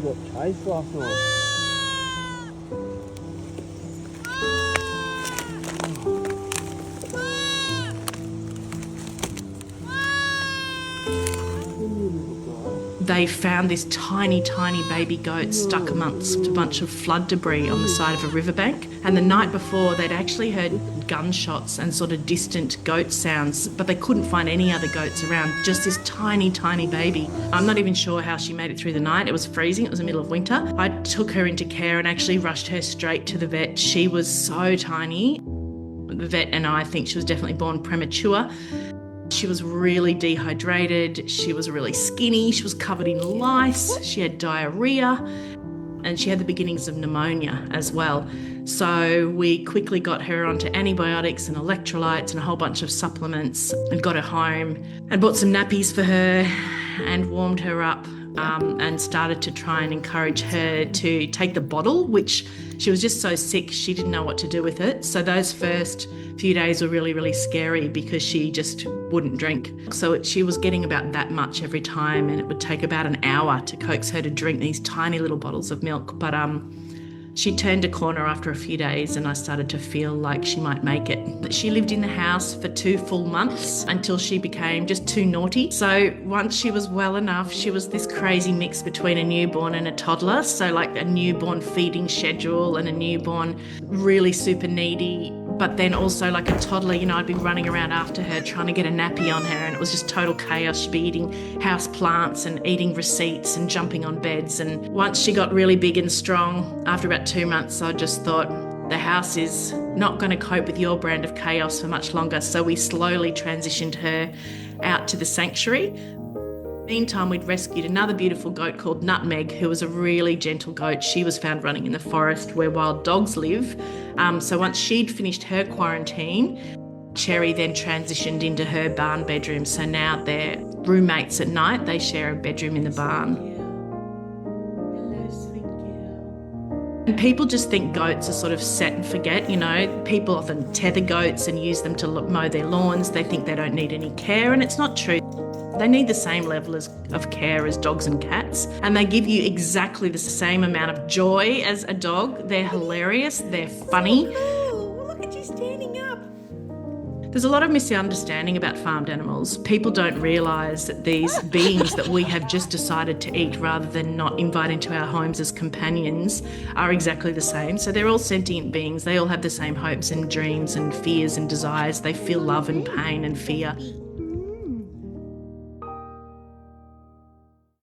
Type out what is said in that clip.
got chased last night. They found this tiny, tiny baby goat stuck amongst a bunch of flood debris on the side of a riverbank. And the night before, they'd actually heard gunshots and sort of distant goat sounds, but they couldn't find any other goats around, just this tiny, tiny baby. I'm not even sure how she made it through the night. It was freezing. It was the middle of winter. I took her into care and actually rushed her straight to the vet. She was so tiny. The vet and I think she was definitely born premature. She was really dehydrated, she was really skinny, she was covered in lice, she had diarrhea, and she had the beginnings of pneumonia as well. So we quickly got her onto antibiotics and electrolytes and a whole bunch of supplements and got her home and bought some nappies for her and warmed her up and started to try and encourage her to take the bottle, which she was just so sick she didn't know what to do with it. So those first few days were really, really scary because she just wouldn't drink. So she was getting about that much every time, and it would take about an hour to coax her to drink these tiny little bottles of milk. But she turned a corner after a few days and I started to feel like she might make it. She lived in the house for 2 full months until she became just too naughty. So once she was well enough, she was this crazy mix between a newborn and a toddler. So like a newborn feeding schedule and a newborn really super needy, but then also like a toddler, you know, I'd be running around after her trying to get a nappy on her, and it was just total chaos. She'd be eating house plants and eating receipts and jumping on beds. And once she got really big and strong, after about 2 months, I just thought, the house is not going to cope with your brand of chaos for much longer. So we slowly transitioned her out to the sanctuary. Meantime, we'd rescued another beautiful goat called Nutmeg, who was a really gentle goat. She was found running in the forest where wild dogs live. So once she'd finished her quarantine, Cherry then transitioned into her barn bedroom. So now they're roommates at night. They share a bedroom in the barn. And people just think goats are sort of set and forget, you know. People often tether goats and use them to mow their lawns. They think they don't need any care, and it's not true. They need the same level of care as dogs and cats, and they give you exactly the same amount of joy as a dog. They're hilarious, they're funny. Oh, look at you standing up. There's a lot of misunderstanding about farmed animals. People don't realise that these beings that we have just decided to eat rather than not invite into our homes as companions are exactly the same. So they're all sentient beings. They all have the same hopes and dreams and fears and desires. They feel love and pain and fear.